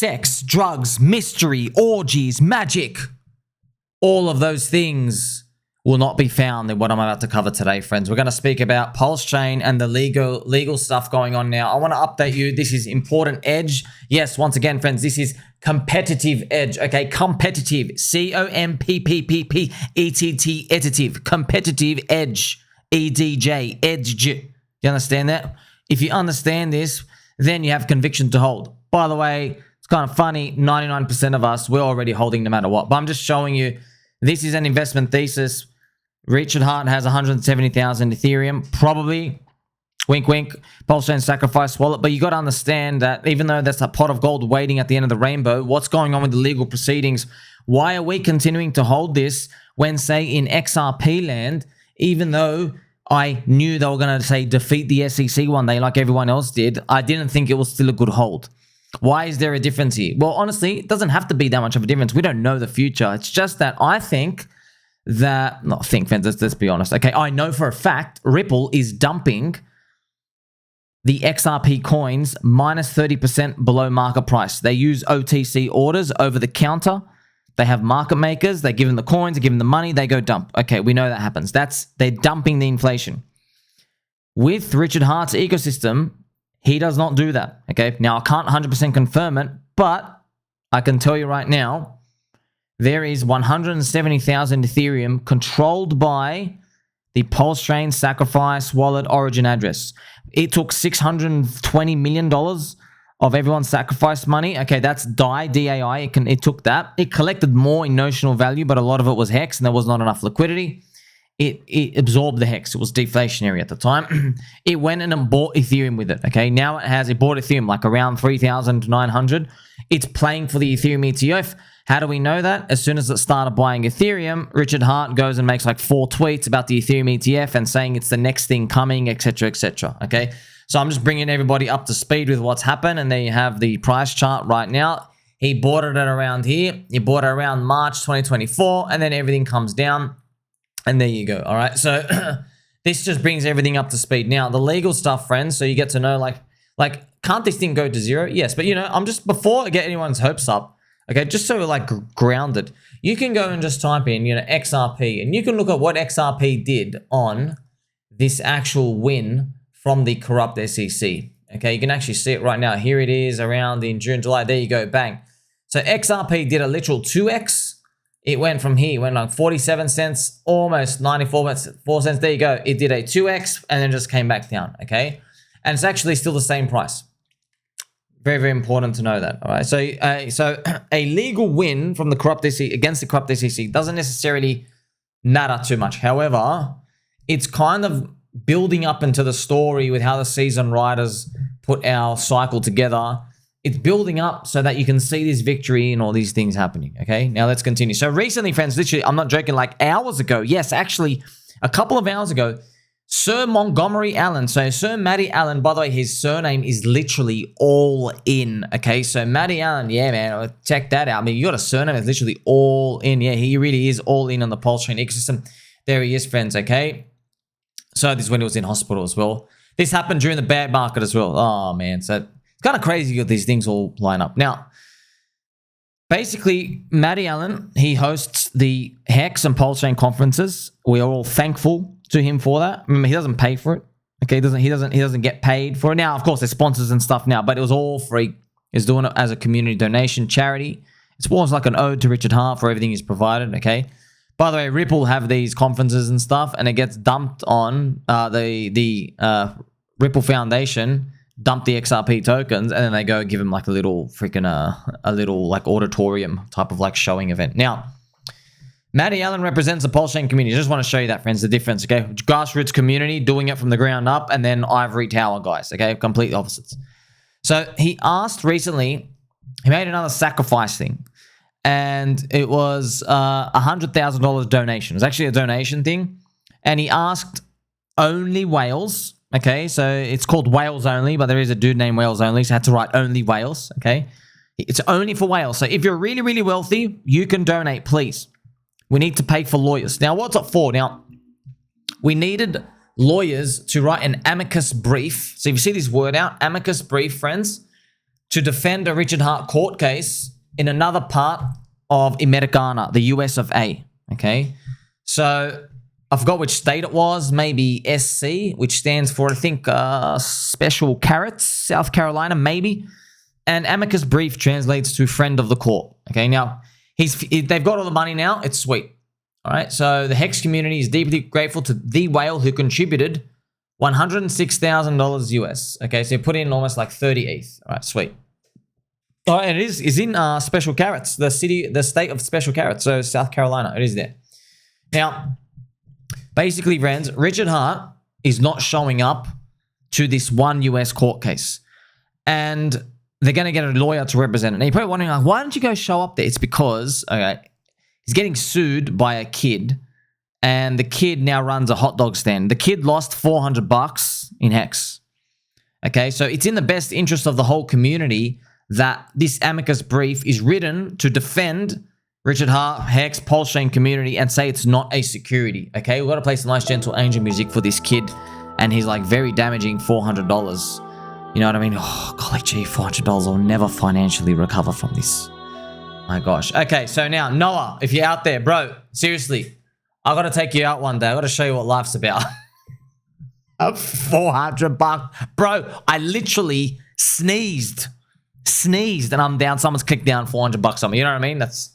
sex, drugs, mystery, orgies, magic. All of those things will not be found in what I'm about to cover today, friends. We're going to speak about PULSECHAIN and the legal stuff going on now. I want to update you. This is important edge. Yes, once again, friends, this is competitive edge. Okay, competitive. C-O-M-P-P-P-P-E-T-T, editive. Competitive edge. E-D-J, edge. You understand that? If you understand this, then you have conviction to hold. By the way, it's kind of funny. 99% of us, we're already holding no matter what. But I'm just showing you, this is an investment thesis. Richard Hart has 170,000 Ethereum, probably, wink, wink, PULSECHAIN sacrifice wallet. But you got to understand that even though that's a pot of gold waiting at the end of the rainbow, what's going on with the legal proceedings? Why are we continuing to hold this when, say, in XRP land, even though I knew they were going to, say, defeat the SEC one day like everyone else did, I didn't think it was still a good hold. Why is there a difference here? Well, honestly, it doesn't have to be that much of a difference. We don't know the future. It's just that I think that, not think, friends, let's be honest. Okay, I know for a fact Ripple is dumping the XRP coins minus 30% below market price. They use OTC orders over the counter. They have market makers. They give them the coins, they give them the money, they go dump. Okay, we know that happens. They're dumping the inflation. With Richard Hart's ecosystem, he does not do that. Okay, now I can't 100% confirm it, but I can tell you right now, there is 170,000 Ethereum controlled by the PULSECHAIN sacrifice wallet origin address. It took $620 million of everyone's sacrifice money. Okay, that's DAI, D-A-I. It took that. It collected more in notional value, but a lot of it was HEX, and there was not enough liquidity. It absorbed the HEX. It was deflationary at the time. It went and bought Ethereum with it. Okay, now it bought Ethereum like around 3,900. It's playing for the Ethereum ETF. How do we know that? As soon as it started buying Ethereum, Richard Hart goes and makes like 4 tweets about the Ethereum ETF and saying it's the next thing coming, etc., etc. Okay, so I'm just bringing everybody up to speed with what's happened, and there you have the price chart right now. He bought it at around here. He bought it around March 2024, and then everything comes down, and there you go. All right, so this just brings everything up to speed. Now, the legal stuff, friends, so you get to know like can't this thing go to zero? Yes, but I'm just, before I get anyone's hopes up, okay, just so we're like grounded, you can go and just type in, XRP, and you can look at what XRP did on this actual win from the corrupt SEC. Okay, you can actually see it right now. Here it is around in June, July. There you go, bang. So XRP did a literal 2x. It went from here, went like 47 cents, almost 94 cents. There you go. It did a 2x and then just came back down, okay? And it's actually still the same price. Very, very important to know that. All right. So a legal win from the corrupt SEC against the corrupt SEC doesn't necessarily matter too much. However, it's kind of building up into the story with how the season writers put our cycle together. It's building up so that you can see this victory and all these things happening. Okay. Now let's continue. So recently, friends, literally, I'm not joking, like hours ago. Yes, actually, a couple of hours ago, Sir Montgomery Allin. So Sir Matty Allin, by the way, his surname is literally all in. Okay, so Matty Allin, yeah, man, check that out. I mean, you got a surname that's literally all in. Yeah, he really is all in on the PULSECHAIN ecosystem. There he is, friends. Okay, so this is when he was in hospital as well. This happened during the bear market as well. Oh man, so it's kind of crazy that these things all line up. Now, basically, Matty Allin, he hosts the HEX and PULSECHAIN conferences. We are all thankful to him for that. Remember, he doesn't pay for it. Okay, he doesn't get paid for it. Now, of course, there's sponsors and stuff now, but it was all free. He's doing it as a community donation charity. It's more like an ode to Richard Hart for everything he's provided. Okay. By the way, Ripple have these conferences and stuff, and it gets dumped on the Ripple Foundation. Dump the XRP tokens, and then they go give him like a little freaking a little like auditorium type of like showing event. Now, Matty Allin represents the PULSECHAIN community. I just want to show you that, friends, the difference, okay? Grassroots community doing it from the ground up, and then ivory tower guys, okay? Complete opposites. So he asked recently, he made another sacrifice thing, and it was $100,000 donation. It was actually a donation thing, and he asked only whales, okay? So it's called whales only, but there is a dude named whales only, so I had to write only whales, okay? It's only for whales. So if you're really, really wealthy, you can donate, please. We need to pay for lawyers. Now, what's it for? Now, we needed lawyers to write an amicus brief. So if you see this word out, amicus brief, friends, to defend a Richard Heart court case in another part of Americana, the US of A. Okay, so I forgot which state it was, maybe SC, which stands for, I think, Special Carrots, South Carolina, maybe. And Amicus brief translates to friend of the court. Okay, now they've got all the money now. It's sweet. All right, so the Hex community is deeply grateful to the whale who contributed $106,000 US. Okay, so you put in almost like 30 ETH. All right, sweet. Oh, and it is in Special Carrots, the state of Special Carrots, so South Carolina. It is there. Now, basically, friends, Richard Heart is not showing up to this one US court case. And they're going to get a lawyer to represent it. And you're probably wondering, like, why don't you go show up there? It's because, okay, he's getting sued by a kid. And the kid now runs a hot dog stand. The kid lost $400 in Hex. Okay, so it's in the best interest of the whole community that this amicus brief is written to defend Richard Heart, Hex, PULSECHAIN community and say it's not a security. Okay, we've got to play some nice gentle angel music for this kid. And he's like very damaging $400. You know what I mean? Oh, golly gee, $400. I'll never financially recover from this. My gosh. Okay, so now, Noah, if you're out there, bro, seriously, I got to take you out one day. I got to show you what life's about. $400. Bro, I literally sneezed and I'm down. Someone's clicked down $400 on me. You know what I mean? That's...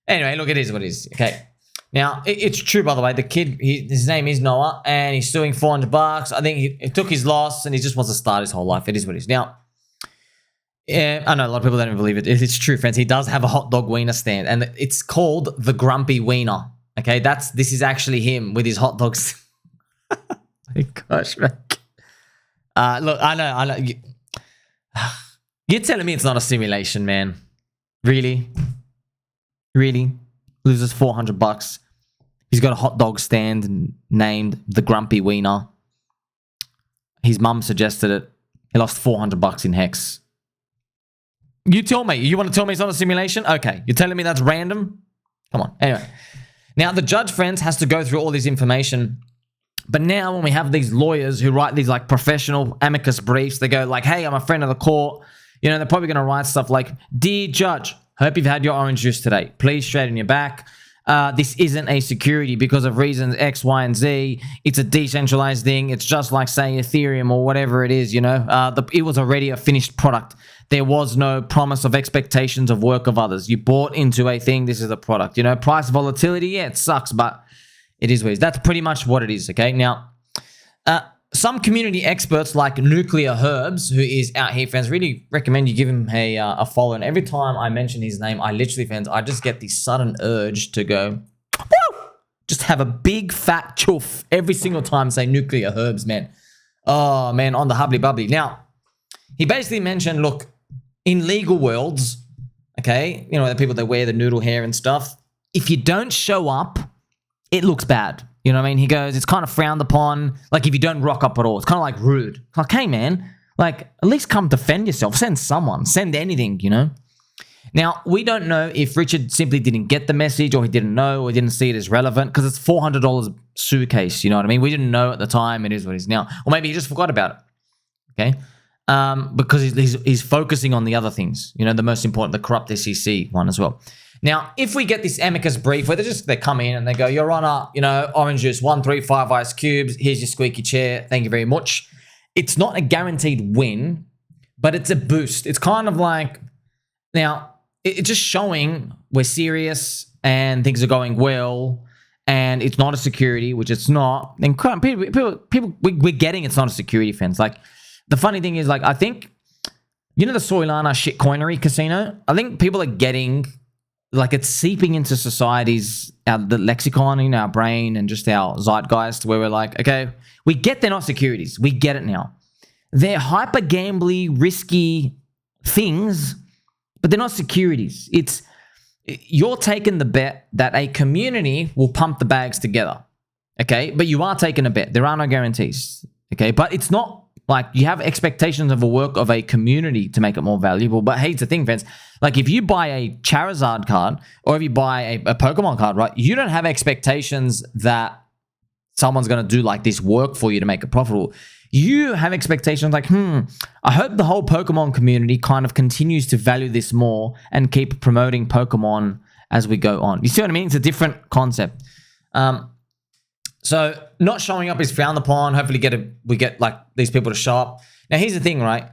Anyway, look, it is what it is. Okay. Now, it's true, by the way. The kid, his name is Noah, and he's suing $400. I think he took his loss, and he just wants to start his whole life. It is what it is. Now, I know a lot of people don't even believe it. It's true, friends. He does have a hot dog wiener stand, and it's called the Grumpy Weiner. Okay, this is actually him with his hot dogs. My gosh, man. Look, I know. You're telling me it's not a simulation, man. Really? Really? Loses $400. He's got a hot dog stand named the Grumpy Weiner. His mum suggested it. He lost $400 in Hex. You tell me. You want to tell me it's not a simulation? Okay. You're telling me that's random? Come on. Anyway. Now, the judge, friends, has to go through all this information. But now when we have these lawyers who write these like professional amicus briefs, they go like, hey, I'm a friend of the court. You know, they're probably going to write stuff like, dear judge, hope you've had your orange juice today. Please straighten your back. This isn't a security because of reasons X, Y, and Z. It's a decentralized thing. It's just like, say, Ethereum or whatever it is, you know. It was already a finished product. There was no promise of expectations of work of others. You bought into a thing. This is a product. You know, price volatility, yeah, it sucks, but it is what it is. That's pretty much what it is, okay? Now, some community experts like NuclearHerbs, who is out here, fans, really recommend you give him a follow. And every time I mention his name, I literally, fans, I just get this sudden urge to go, woo! Just have a big fat chuff every single time say NuclearHerbs, man. Oh, man, on the hubbly bubbly. Now, he basically mentioned, look, in legal worlds, okay, you know, the people that wear the noodle hair and stuff, if you don't show up, it looks bad. You know what I mean? He goes, it's kind of frowned upon. Like, if you don't rock up at all, it's kind of like rude. Like, hey, man, like, at least come defend yourself. Send someone. Send anything, you know? Now, we don't know if Richard simply didn't get the message or he didn't know or didn't see it as relevant because it's $400 suitcase, you know what I mean? We didn't know at the time. It is what it is now. Or maybe he just forgot about it, okay? Because he's focusing on the other things, you know, the most important, the corrupt SEC one as well. Now, if we get this amicus brief where they come in and they go, Your Honor, you know, orange juice, 135 ice cubes. Here's your squeaky chair. Thank you very much. It's not a guaranteed win, but it's a boost. It's kind of like, now, it's just showing we're serious and things are going well and it's not a security, which it's not. And people we're getting it's not a security, fence. Like, the funny thing is, like, I think, you know, the Solana shitcoinery casino? I think people are getting, like, it's seeping into society's, the lexicon in our brain and just our zeitgeist where we're like, okay, we get they're not securities. We get it now. They're hyper gambly, risky things, but they're not securities. You're taking the bet that a community will pump the bags together, okay? But you are taking a bet. There are no guarantees, okay? But it's not like you have expectations of a work of a community to make it more valuable. But hey, it's the thing, friends. Like, if you buy a Charizard card or if you buy a Pokemon card, right, you don't have expectations that someone's going to do like this work for you to make it profitable. you have expectations like, I hope the whole Pokemon community kind of continues to value this more and keep promoting Pokemon as we go on. You see what I mean? It's a different concept. So not showing up is frowned upon. Hopefully we get like these people to show up. Now here's the thing, right?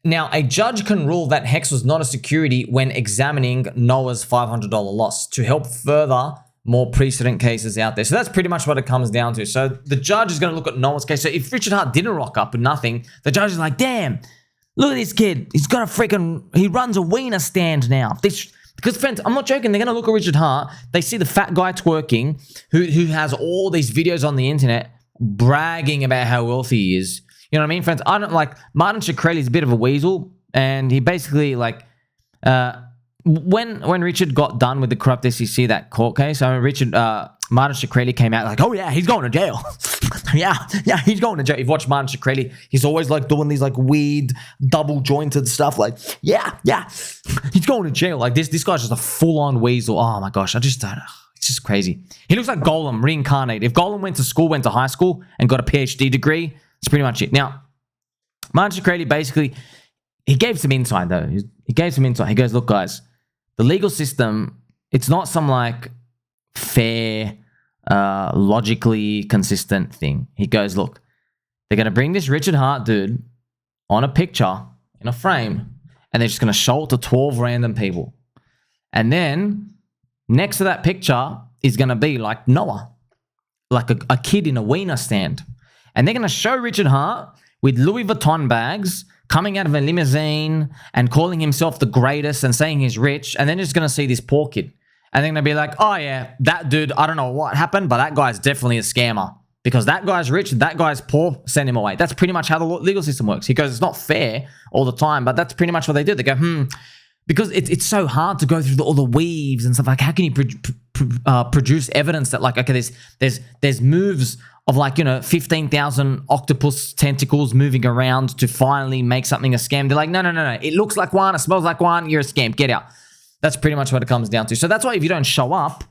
Now a judge can rule that Hex was not a security when examining Noah's $500 loss to help further more precedent cases out there. So that's pretty much what it comes down to. So the judge is going to look at Noah's case. So if Richard Hart didn't rock up with nothing, the judge is like, damn, look at this kid. He's got a freaking, he runs a wiener stand now. Because friends, I'm not joking. They're going to look at Richard Hart. They see the fat guy twerking who has all these videos on the internet bragging about how wealthy he is. You know what I mean, friends? I don't like Martin Shkreli is a bit of a weasel, and he basically like when Richard got done with the corrupt SEC, that court case, I mean, Martin Shkreli came out like, oh yeah, he's going to jail. yeah, he's going to jail. You've watched Martin Shkreli. He's always like doing these like weird double jointed stuff like, yeah, he's going to jail. Like this guy's just a full-on weasel. Oh my gosh, I just don't know. It's just crazy. He looks like Golem reincarnated. If Golem went to high school and got a PhD degree, that's pretty much it. Now, Martin Shkreli basically, he gave some insight though. He gave some insight. He goes, look guys, the legal system, it's not some like fair, logically consistent thing. He goes, look, they're going to bring this Richard Hart dude on a picture in a frame and they're just going to show it to 12 random people. And then next to that picture is going to be like Noah, like a kid in a wiener stand. And they're going to show Richard Hart with Louis Vuitton bags coming out of a limousine and calling himself the greatest and saying he's rich. And then you're just going to see this poor kid. And they're going to be like, oh yeah, that dude, I don't know what happened, but that guy's definitely a scammer. Because that guy's rich, that guy's poor, send him away. That's pretty much how the legal system works. He goes, it's not fair all the time, but that's pretty much what they do. They go, because it's so hard to go through all the weaves and stuff. Like, how can you produce evidence that like, okay, there's moves of like, 15,000 octopus tentacles moving around to finally make something a scam. They're like, no. It looks like one, it smells like one, you're a scam, get out. That's pretty much what it comes down to. So that's why if you don't show up,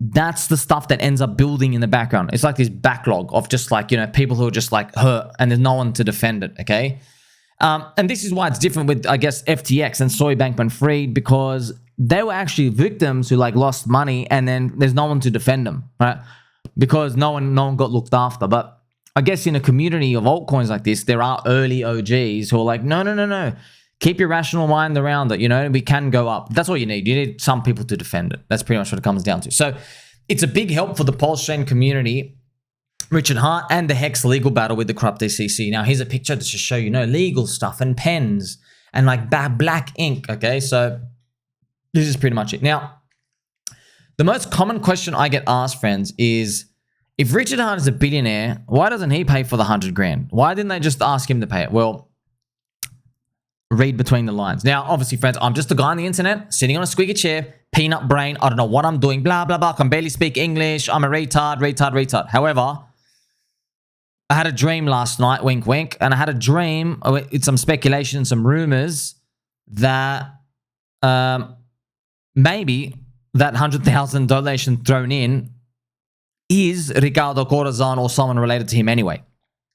that's the stuff that ends up building in the background. It's like this backlog of just like, people who are just like hurt and there's no one to defend it, okay? And this is why it's different with, I guess, FTX and Soy Bankman-Fried, because they were actually victims who like lost money and then there's no one to defend them, right? Because no one got looked after. But I guess in a community of altcoins like this, there are early OGs who are like, no. Keep your rational mind around it. We can go up. That's all you need. You need some people to defend it. That's pretty much what it comes down to. So it's a big help for the PulseChain community, Richard Hart, and the Hex legal battle with the corrupt SEC. Now, here's a picture to just show legal stuff and pens and like black ink. Okay, so this is pretty much it. Now, the most common question I get asked, friends, is if Richard Hart is a billionaire, why doesn't he pay for the 100 grand? Why didn't they just ask him to pay it? Well, read between the lines. Now, obviously, friends, I'm just a guy on the internet sitting on a squeaky chair, peanut brain. I don't know what I'm doing, blah, blah, blah. I can barely speak English. I'm a retard. However, I had a dream last night, wink, wink, and I had a dream with some speculation, some rumors that maybe that 100,000 donation thrown in is Ricardo Corazon or someone related to him anyway.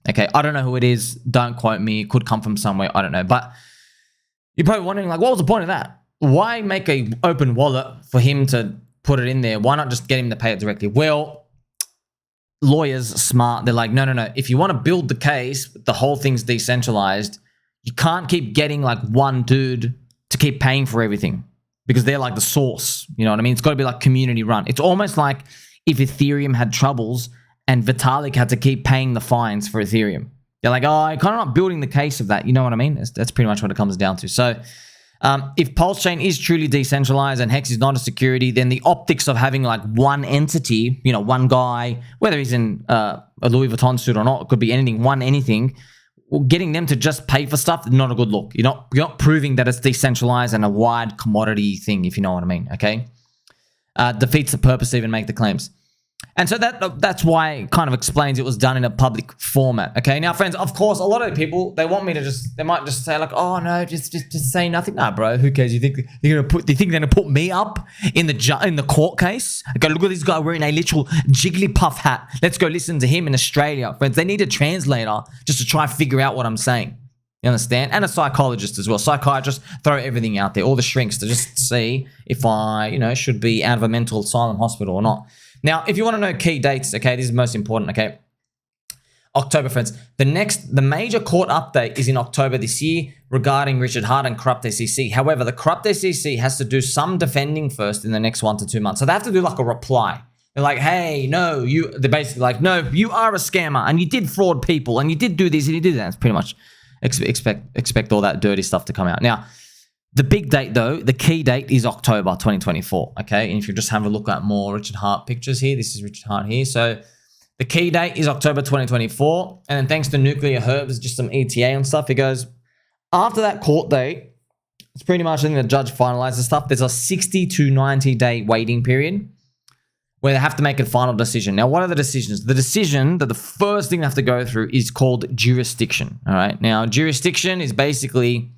Okay, I don't know who it is. Don't quote me. It could come from somewhere. I don't know. But you're probably wondering, like, what was the point of that? Why make a open wallet for him to put it in there? Why not just get him to pay it directly? Well, lawyers smart. They're like, no. If you want to build the case, the whole thing's decentralized. You can't keep getting like one dude to keep paying for everything because they're like the source. You know what I mean? It's got to be like community run. It's almost like if Ethereum had troubles and Vitalik had to keep paying the fines for Ethereum. They're like, oh, I'm kind of not building the case of that. You know what I mean? That's pretty much what it comes down to. So if PulseChain is truly decentralized and Hex is not a security, then the optics of having like one entity, one guy, whether he's in a Louis Vuitton suit or not, it could be anything, anything, getting them to just pay for stuff, not a good look. You're not proving that it's decentralized and a wide commodity thing, if you know what I mean, okay? Defeats the purpose to even make the claims. And so that's why it kind of explains it was done in a public format. Okay, now friends, of course, a lot of people, they want me to they might just say like, oh no, just say nothing. Nah, bro, who cares? You think they're gonna put me up in the court case? Okay, look at this guy wearing a literal JigglyPuff hat. Let's go listen to him in Australia, friends. They need a translator just to try and figure out what I'm saying. You understand? And a psychologist as well. Psychiatrists throw everything out there, all the shrinks, to just see if I, should be out of a mental asylum hospital or not. Now, if you want to know key dates, okay, this is most important, okay? October, friends. The major court update is in October this year regarding Richard Heart and Corrupt SEC. However, the Corrupt SEC has to do some defending first in the next 1 to 2 months. So they have to do like a reply. They're like, hey, no, they're basically like, no, you are a scammer and you did fraud people and you did do this and you did that. It's pretty much expect all that dirty stuff to come out. Now, the big date, though, the key date is October 2024, okay? And if you just have a look at more Richard Heart pictures here, this is Richard Heart here. So the key date is October 2024. And then thanks to NuclearHerbs, just some ETA and stuff, it goes, after that court date, it's pretty much, I think the judge finalizes stuff. There's a 60 to 90 day waiting period where they have to make a final decision. Now, what are the decisions? The decision that the first thing they have to go through is called jurisdiction, all right? Now, jurisdiction is basically,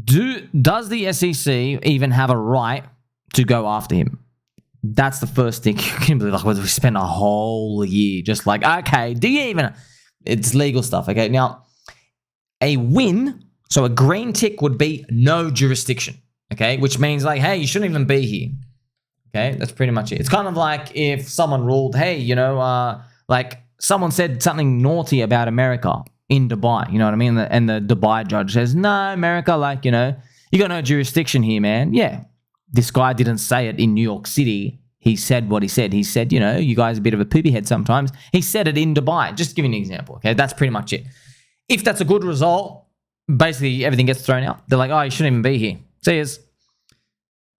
does the SEC even have a right to go after him? That's the first thing. You can believe, like, we spent a whole year just like, okay, do you even? It's legal stuff, okay? Now, a win, so a green tick would be no jurisdiction, okay? Which means like, hey, you shouldn't even be here, okay? That's pretty much it. It's kind of like if someone ruled, hey, like someone said something naughty about America in Dubai, you know what I mean? And the Dubai judge says, no, America, like, you got no jurisdiction here, man. Yeah, this guy didn't say it in New York City. He said what he said. He said, you guys are a bit of a poopy head sometimes. He said it in Dubai. Just giving an example, okay? That's pretty much it. If that's a good result, basically everything gets thrown out. They're like, oh, you shouldn't even be here. See yous.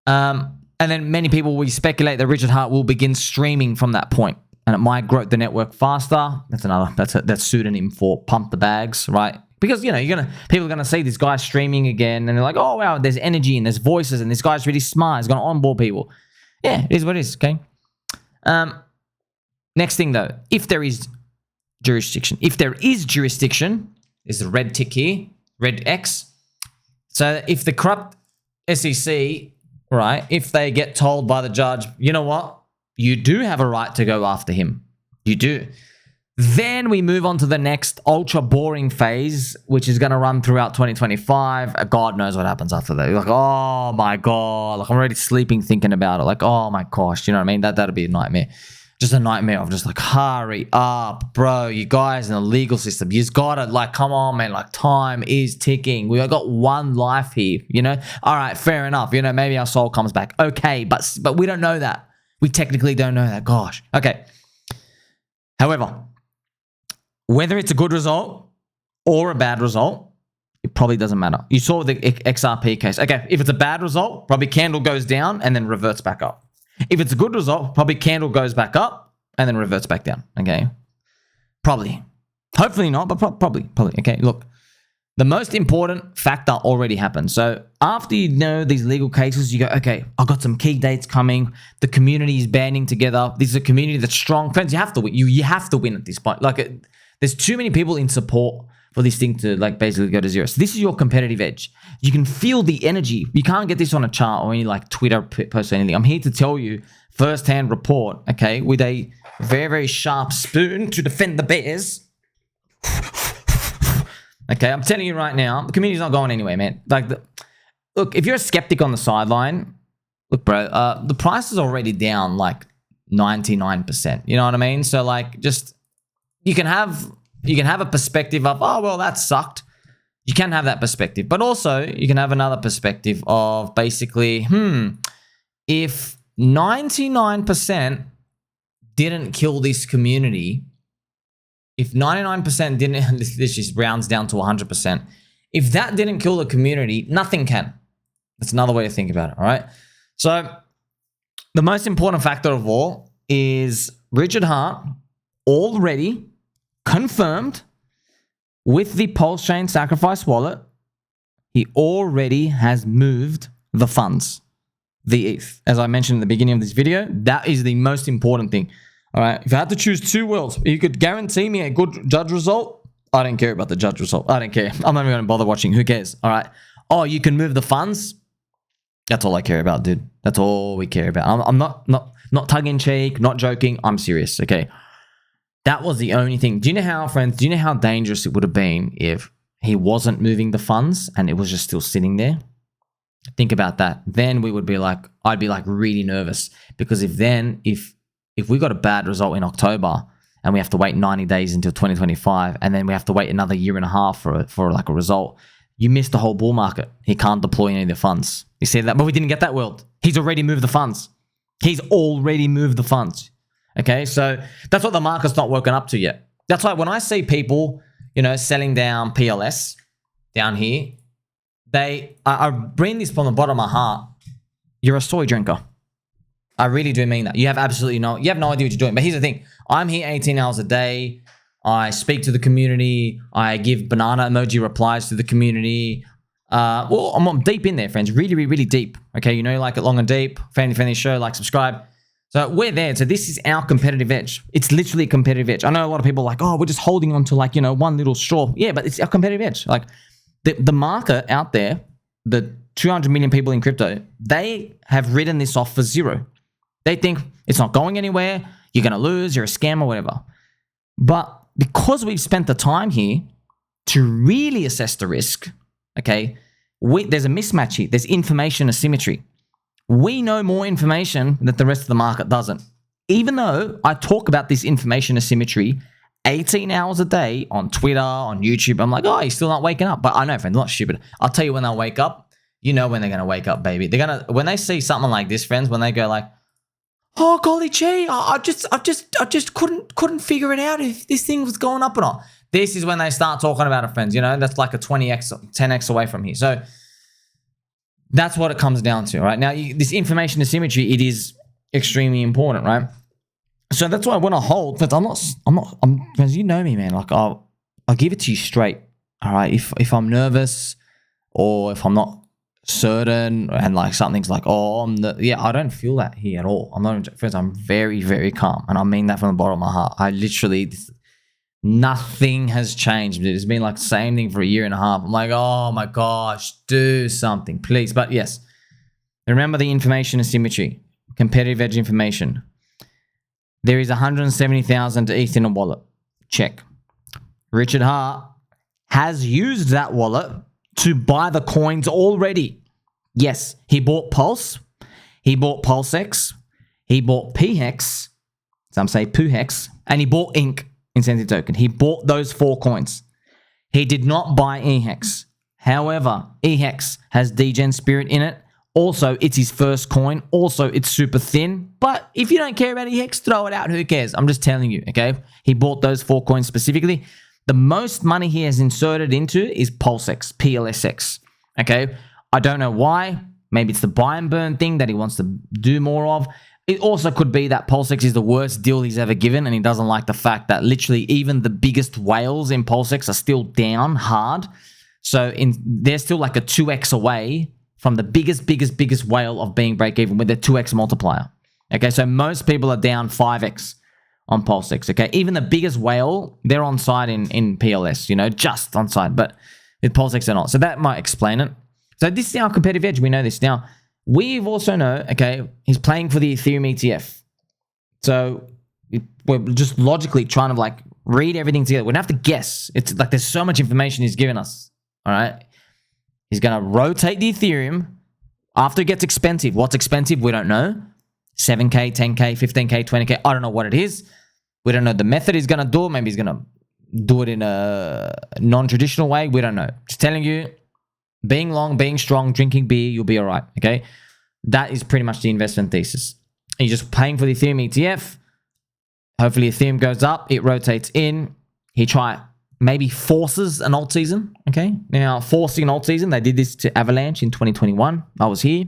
And then many people will speculate that Richard Heart will begin streaming from that point. And it might grow the network faster. That's pseudonym for pump the bags, right? Because people are gonna see this guy streaming again, and they're like, oh wow, there's energy and there's voices, and this guy's really smart. He's gonna onboard people. Yeah, it is what it is. Okay. Next thing though, if there is jurisdiction, is the red tick here, red X. So if the corrupt SEC, right, if they get told by the judge, you know what? You do have a right to go after him. You do. Then we move on to the next ultra boring phase, which is going to run throughout 2025. God knows what happens after that. You're like, oh my God. Like, I'm already sleeping thinking about it. Like, oh my gosh. You know what I mean? That'll be a nightmare. Just a nightmare of just like, hurry up, bro. You guys in the legal system, you just got to like, come on, man. Like, time is ticking. We got one life here, All right, fair enough. Maybe our soul comes back. Okay, but we don't know that. We technically don't know that. Gosh. Okay. However, whether it's a good result or a bad result, it probably doesn't matter. You saw the XRP case. Okay, if it's a bad result, probably candle goes down and then reverts back up. If it's a good result, probably candle goes back up and then reverts back down. Okay, probably. Hopefully not, but probably. Okay, look. The most important factor already happened. So after you know these legal cases, you go, okay, I've got some key dates coming. The community is banding together. This is a community that's strong. Friends, you have to win. You have to win at this point. Like, there's too many people in support for this thing to like basically go to zero. So this is your competitive edge. You can feel the energy. You can't get this on a chart or any like Twitter post or anything. I'm here to tell you firsthand report, okay, with a very, very sharp spoon to defend the bears. Okay, I'm telling you right now, the community's not going anywhere, man. Like, look, if you're a skeptic on the sideline, look, bro, the price is already down like 99%. You know what I mean? So, like, just you can have a perspective of, oh well, that sucked. You can have that perspective, but also you can have another perspective of basically, if 99% didn't kill this community. If 99% didn't, this just rounds down to 100%. If that didn't kill the community, nothing can. That's another way to think about it, all right? So the most important factor of all is Richard Heart already confirmed with the PULSECHAIN sacrifice wallet, he already has moved the funds. the ETH. As I mentioned in the beginning of this video, that is the most important thing. All right. If I had to choose two worlds, you could guarantee me a good judge result. I don't care about the judge result. I don't care. I'm not even going to bother watching. Who cares? All right. Oh, you can move the funds. That's all I care about, dude. That's all we care about. I'm not tongue in cheek, not joking. I'm serious. Okay. That was the only thing. Do you know how, friends? Do you know how dangerous it would have been if he wasn't moving the funds and it was just still sitting there? Think about that. Then we would be like, I'd be like really nervous, because if we got a bad result in October and we have to wait 90 days until 2025, and then we have to wait another year and a half for like a result, you missed the whole bull market. He can't deploy any of the funds. You see that? But we didn't get that world. He's already moved the funds. He's already moved the funds. Okay, so that's what the market's not woken up to yet. That's why when I see people, selling down PLS down here, I bring this from the bottom of my heart. You're a soy drinker. I really do mean that. You have no idea what you're doing. But here's the thing. I'm here 18 hours a day. I speak to the community. I give banana emoji replies to the community. I'm deep in there, friends. Really, really, really deep. Okay, like it long and deep. Family show, like, subscribe. So we're there. So this is our competitive edge. It's literally a competitive edge. I know a lot of people are like, oh, we're just holding on to one little straw. Yeah, but it's our competitive edge. Like the market out there, the 200 million people in crypto, they have written this off for zero. They think it's not going anywhere. You're going to lose. You're a scam or whatever. But because we've spent the time here to really assess the risk, okay, there's a mismatch here. There's information asymmetry. We know more information that the rest of the market doesn't. Even though I talk about this information asymmetry 18 hours a day on Twitter, on YouTube, I'm like, oh, you're still not waking up. But I know, friends, not stupid. I'll tell you when they'll wake up. You know when they're going to wake up, baby. When they see something like this, friends, when they go like, oh, golly gee, I just couldn't figure it out if this thing was going up or not. This is when they start talking about it, friends. That's like a 20x, 10x away from here. So that's what it comes down to, right? Now, this information asymmetry, it is extremely important, right? So that's why I want to hold. But friends, you know me, man. Like I'll give it to you straight, all right? If I'm nervous or if I'm not certain and like something's like, oh, I don't feel that here at all. Friends, I'm very, very calm, and I mean that from the bottom of my heart. I literally, nothing has changed. It's been like the same thing for a year and a half. I'm like, oh my gosh, do something, please. But yes, remember the information asymmetry, competitive edge information. There is 170,000 ETH in a wallet. Check. Richard Hart has used that wallet to buy the coins already. Yes, he bought Pulse, he bought PulseX, he bought PHEX, some say PUHEX, and he bought INC incentive token. He bought those 4 coins. He did not buy EHEX. However, EHEX has Degen Spirit in it. Also, it's his first coin. Also, it's super thin. But if you don't care about EHEX, throw it out. Who cares? I'm just telling you, okay? He bought those 4 coins specifically. The most money he has inserted into is PulseX, PLSX, okay? I don't know why. Maybe it's the buy and burn thing that he wants to do more of. It also could be that PulseX is the worst deal he's ever given, and he doesn't like the fact that literally even the biggest whales in PulseX are still down hard. So they're still like a 2x away from the biggest whale of being break even with a 2x multiplier. Okay, so most people are down 5x on PulseX. Okay, even the biggest whale, they're on side in PLS, just on side, but with PulseX they're not. So that might explain it. So this is our competitive edge. We know this. Now, we've also know, okay, he's playing for the Ethereum ETF. So we're just logically trying to like read everything together. We don't have to guess. It's like there's so much information he's given us. All right. He's going to rotate the Ethereum after it gets expensive. What's expensive? We don't know. 7K, 10K, 15K, 20K. I don't know what it is. We don't know the method he's going to do. Maybe he's going to do it in a non-traditional way. We don't know. Just telling you, being long, being strong, drinking beer, you'll be all right. Okay. That is pretty much the investment thesis. You're just paying for the Ethereum ETF. Hopefully Ethereum goes up. It rotates in. He maybe forces an Altseason. Okay. Now, forcing an Altseason, they did this to Avalanche in 2021. I was here.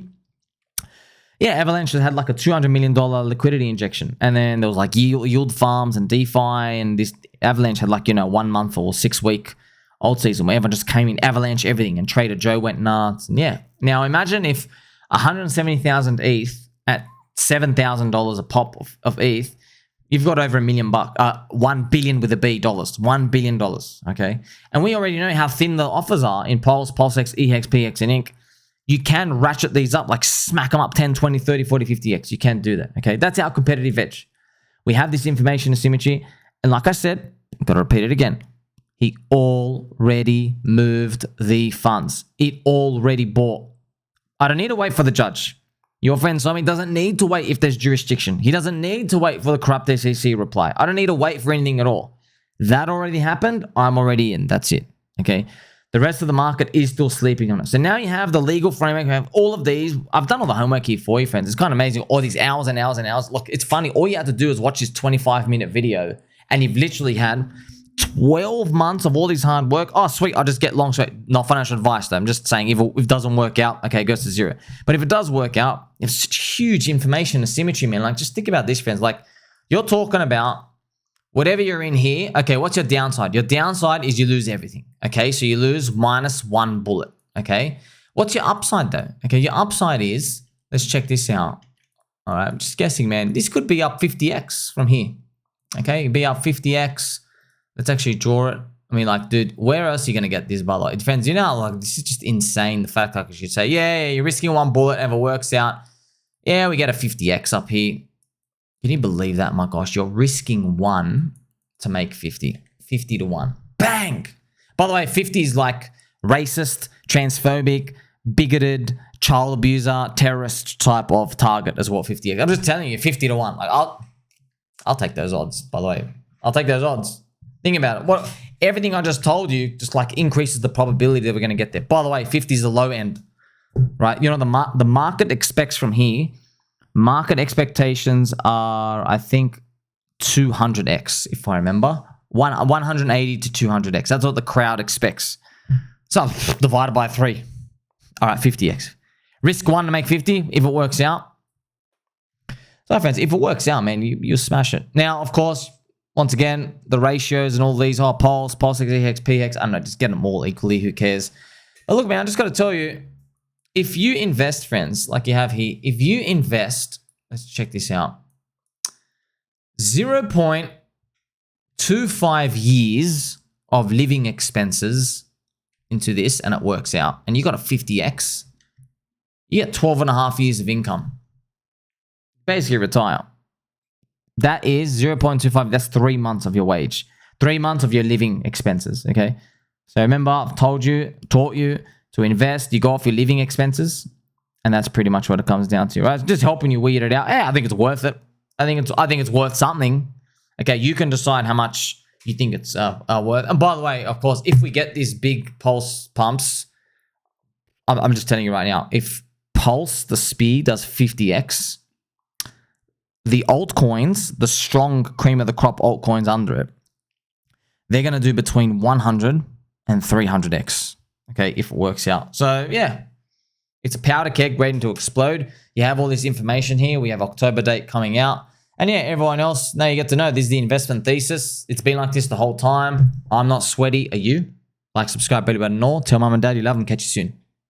Yeah, Avalanche had like a $200 million liquidity injection. And then there was like yield farms and DeFi. And this Avalanche had like, 1 month or 6 week Altseason where everyone just came in, Avalanche everything. And Trader Joe went nuts. And yeah. Now, imagine if 170,000 ETH at $7,000 a pop of ETH, you've got over $1 million, 1 billion with a B dollars, $1 billion, okay? And we already know how thin the offers are in Pulse, PulseX, EX, PX, and Inc. You can ratchet these up, like smack them up 10, 20, 30, 40, 50x. You can do that, okay? That's our competitive edge. We have this information asymmetry, and like I said, I've got to repeat it again. He already moved the funds. It already bought. I don't need to wait for the judge. Your friend Sommi doesn't need to wait if there's jurisdiction. He doesn't need to wait for the corrupt SEC reply. I don't need to wait for anything at all. That already happened. I'm already in. That's it. Okay. The rest of the market is still sleeping on it. So now you have the legal framework. You have all of these. I've done all the homework here for you, friends. It's kind of amazing. All these hours and hours and hours. Look, it's funny. All you have to do is watch this 25-minute video, and you've literally had 12 months of all this hard work. Oh, sweet. I'll just get long straight. Not financial advice, though. I'm just saying if it doesn't work out, okay, it goes to zero. But if it does work out, it's such huge information asymmetry, man. Like, just think about this, friends. Like, you're talking about whatever you're in here. Okay, what's your downside? Your downside is you lose everything. Okay, so you lose -1 bullet. Okay, what's your upside, though? Okay, your upside is, let's check this out. All right, I'm just guessing, man. This could be up 50x from here. Okay, it'd be up 50x. Let's actually draw it. I mean, like, dude, where else are you going to get this, by the way? It depends. You know, like, this is just insane. The fact that I should say, yeah, you're risking 1 bullet, and if it works out, yeah, we get a 50x up here. Can you believe that? My gosh, you're risking 1 to make 50. 50 to 1. Bang! By the way, 50 is like racist, transphobic, bigoted, child abuser, terrorist type of target as well, 50x. I'm just telling you, 50 to 1. Like, I'll take those odds, by the way. I'll take those odds. Think about it. What everything I just told you just like increases the probability that we're going to get there. By the way, 50 is the low end, right? You know, the market expects from here, market expectations are, I think, 200x, if I remember. 180 to 200x. That's what the crowd expects. So divided by 3. All right, 50x. Risk 1 to make 50 if it works out. So, friends, if it works out, man, you smash it. Now, of course, once again, the ratios and all these are Pulse, EX, PX. I don't know, just get them all equally. Who cares? But look, man, I just got to tell you, if you invest, friends, like you have here, if you invest, let's check this out, 0.25 years of living expenses into this, and it works out, and you got a 50x, you get 12.5 years of income. Basically retire. That is 0.25. That's 3 months of your wage. 3 months of your living expenses, okay? So remember, I've taught you to invest. You go off your living expenses, and that's pretty much what it comes down to, right? It's just helping you weed it out. Yeah, I think it's worth it. I think it's worth something. Okay, you can decide how much you think it's worth. And by the way, of course, if we get these big pulse pumps, I'm just telling you right now, if Pulse, the speed, does 50x, the altcoins, the strong cream of the crop altcoins under it, they're going to do between 100 and 300x, okay, if it works out. So, yeah, it's a powder keg waiting to explode. You have all this information here. We have October date coming out. And, yeah, everyone else, now you get to know this is the investment thesis. It's been like this the whole time. I'm not sweaty. Are you? Like, subscribe, belly button, and all. Tell mum and dad you love them. Catch you soon.